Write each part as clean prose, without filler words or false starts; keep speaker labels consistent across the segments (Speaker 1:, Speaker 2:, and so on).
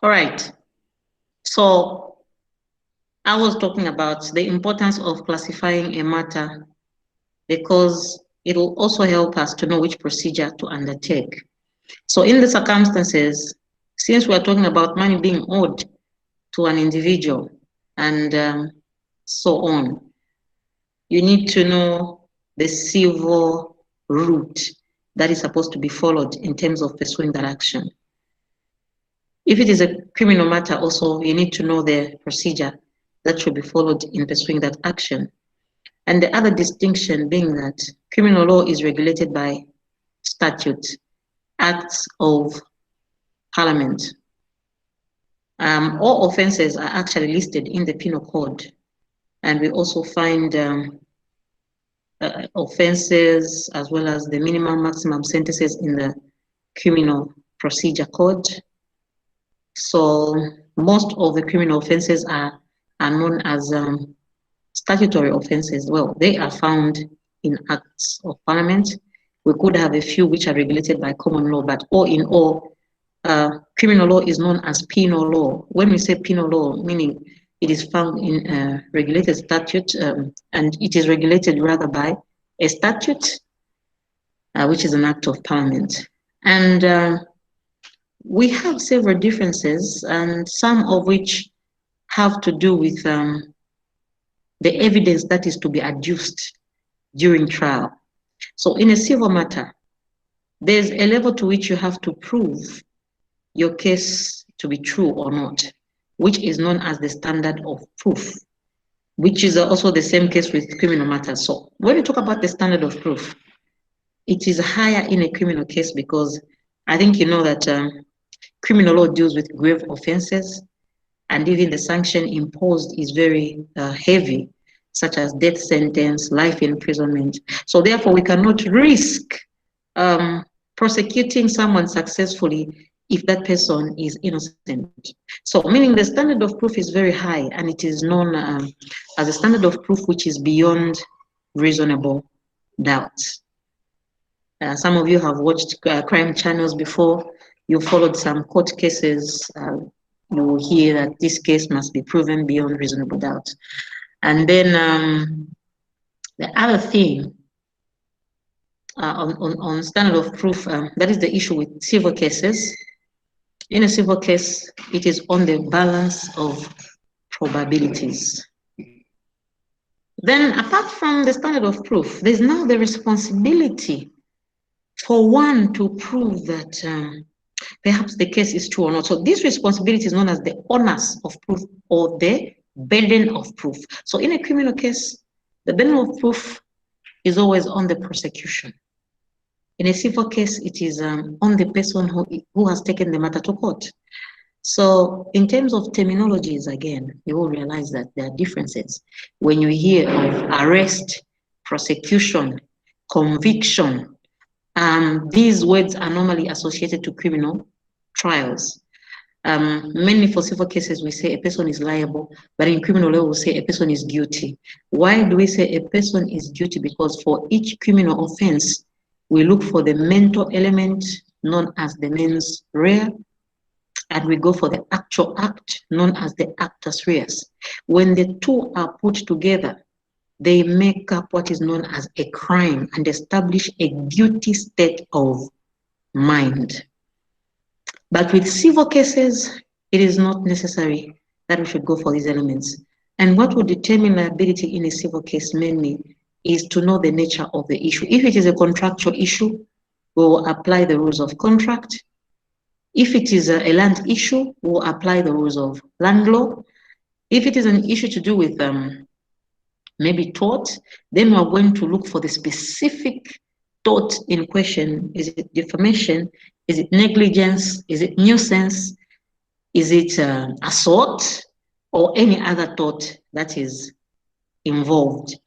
Speaker 1: All right. So I was talking about the importance of classifying a matter because it will also help us to know which procedure to undertake. So in the circumstances, since we are talking about money being owed to an individual and so on, you need to know the civil route that is supposed to be followed in terms of pursuing that action. If it is a criminal matter also, you need to know the procedure that should be followed in pursuing that action. And the other distinction being that criminal law is regulated by statute, acts of parliament. All offenses are actually listed in the penal code. And we also find offenses as well as the minimum maximum sentences in the criminal procedure code. So most of the criminal offenses are known as statutory offenses. Well, they are found in acts of parliament. We could have a few which are regulated by common law, but all in all, criminal law is known as penal law. When we say penal law, meaning it is found in regulated statute, and it is regulated rather by a statute, which is an act of parliament. And we have several differences, and some of which have to do with the evidence that is to be adduced during trial. So in a civil matter, there's a level to which you have to prove your case to be true or not, which is known as the standard of proof, which is also the same case with criminal matters. So when we talk about the standard of proof, it is higher in a criminal case because I think you know that criminal law deals with grave offenses, and even the sanction imposed is very heavy, such as death sentence, life imprisonment. So therefore, we cannot risk prosecuting someone successfully if that person is innocent. So meaning the standard of proof is very high, and it is known as a standard of proof which is beyond reasonable doubt. Some of you have watched crime channels before. You followed some court cases. You will hear that this case must be proven beyond reasonable doubt. And then the other thing on standard of proof, that is the issue with civil cases. In a civil case, it is on the balance of probabilities. Then apart from the standard of proof, there's now the responsibility for one to prove that perhaps the case is true or not. So this responsibility is known as the onus of proof or the burden of proof. So in a criminal case, the burden of proof is always on the prosecution. In a civil case, it is on the person who has taken the matter to court. So in terms of terminologies, again, you will realize that there are differences. When you hear of arrest, prosecution, conviction, these words are normally associated to criminal trials. Mainly for civil cases, we say a person is liable, but in criminal law, we say a person is guilty. Why do we say a person is guilty? Because for each criminal offense, we look for the mental element known as the mens rea, and we go for the actual act known as the actus reus. When the two are put together, they make up what is known as a crime and establish a guilty state of mind. But with civil cases, it is not necessary that we should go for these elements. And what will determine liability in a civil case mainly is to know the nature of the issue. If it is a contractual issue, we will apply the rules of contract. If it is a land issue, we will apply the rules of land law. If it is an issue to do with maybe tort, then we're going to look for the specific tort in question. Is it defamation? Is it negligence? Is it nuisance? Is it assault? Or any other tort that is involved?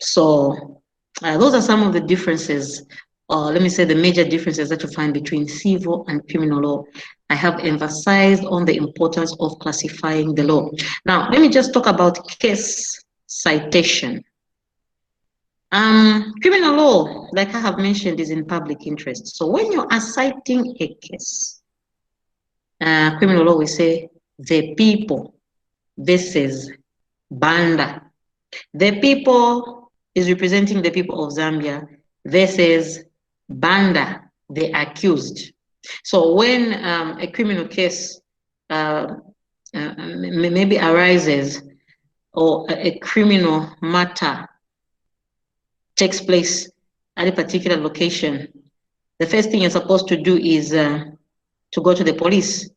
Speaker 1: So those are some of the differences, let me say the major differences that you find between civil and criminal law. I have emphasized on the importance of classifying the law. Now, let me just talk about case citation. Criminal law, like I have mentioned, is in public interest. So when you are citing a case, Criminal law, we say the people versus Banda. The people is representing the people of Zambia versus Banda, the accused. So when a criminal case maybe arises, or a criminal matter takes place at a particular location, the first thing you're supposed to do is to go to the police.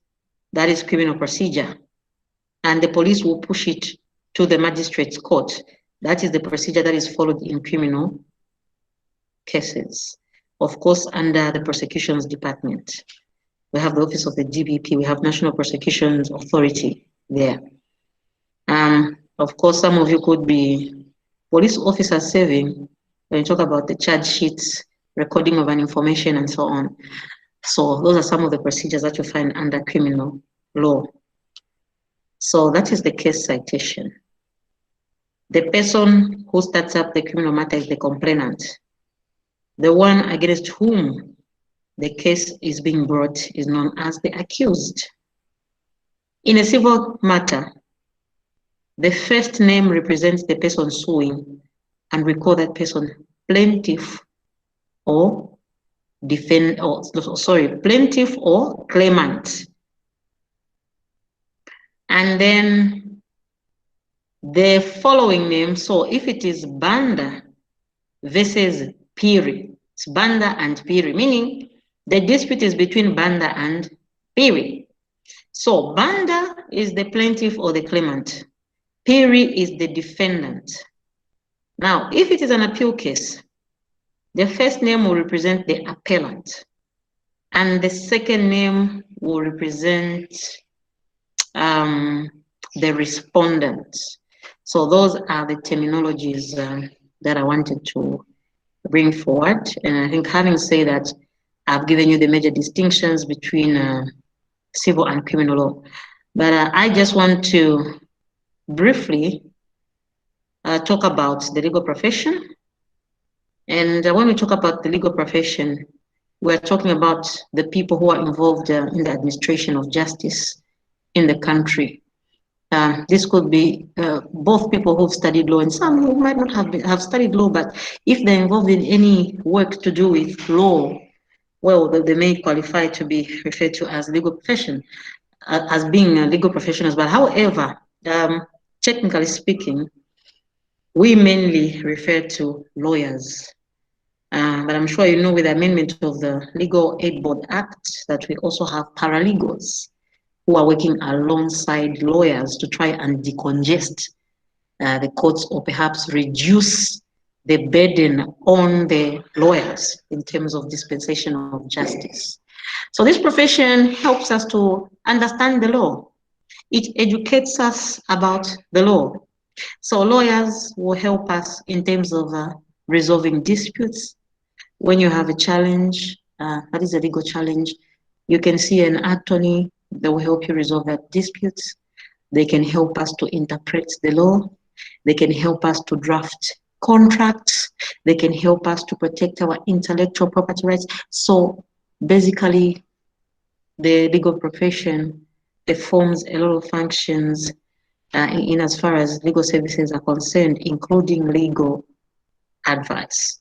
Speaker 1: That is criminal procedure. And the police will push it to the magistrate's court. That is the procedure that is followed in criminal cases. Of course, under the prosecutions department. We have the office of the DPP, we have National Prosecutions Authority there. Of course, some of you could be police officers serving when you talk about the charge sheets, recording of an information, and so on. So those are some of the procedures that you find under criminal law. So that is the case citation. The person who starts up the criminal matter is the complainant. The one against whom the case is being brought is known as the accused. In a civil matter, the first name represents the person suing, and we call that person plaintiff or plaintiff or claimant. And then the following name, so if it is Banda versus Piri, it's Banda and Piri, meaning the dispute is between Banda and Piri. So Banda is the plaintiff or the claimant. Piri is the defendant. Now, if it is an appeal case, the first name will represent the appellant, and the second name will represent the respondent. So those are the terminologies that I wanted to bring forward. And I think having said that, I've given you the major distinctions between civil and criminal law. But I just want to briefly talk about the legal profession. And when we talk about the legal profession, we're talking about the people who are involved in the administration of justice in the country. This could be both people who've studied law and some who might not have studied law, but if they're involved in any work to do with law, well, they may qualify to be referred to as legal profession, as being legal professionals. But however, technically speaking, we mainly refer to lawyers. But I'm sure you know, with the amendment of the Legal Aid Board Act, that we also have paralegals who are working alongside lawyers to try and decongest the courts, or perhaps reduce the burden on the lawyers in terms of dispensation of justice. So this profession helps us to understand the law. It educates us about the law. So lawyers will help us in terms of resolving disputes. When you have a challenge, that is a legal challenge, you can see an attorney that will help you resolve that dispute. They can help us to interpret the law. They can help us to draft contracts. They can help us to protect our intellectual property rights. So basically, the legal profession performs a lot of functions in as far as legal services are concerned, including legal advice.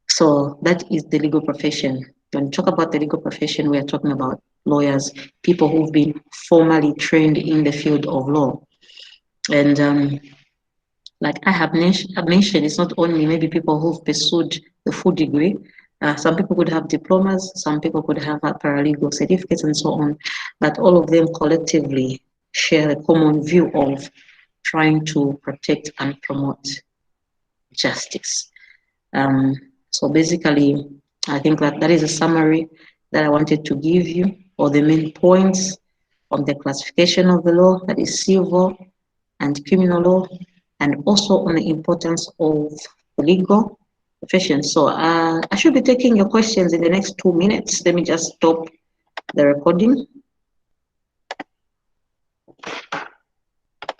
Speaker 1: So that is the legal profession. When we talk about the legal profession, we are talking about lawyers, people who've been formally trained in the field of law. And like I have mentioned, it's not only maybe people who've pursued the full degree. Some people could have diplomas, some people could have paralegal certificates and so on, but all of them collectively share a common view of trying to protect and promote justice. So basically, I think that is a summary that I wanted to give you, or the main points on the classification of the law, that is civil and criminal law, and also on the importance of the legal profession. So I should be taking your questions in the next 2 minutes. Let me just stop the recording.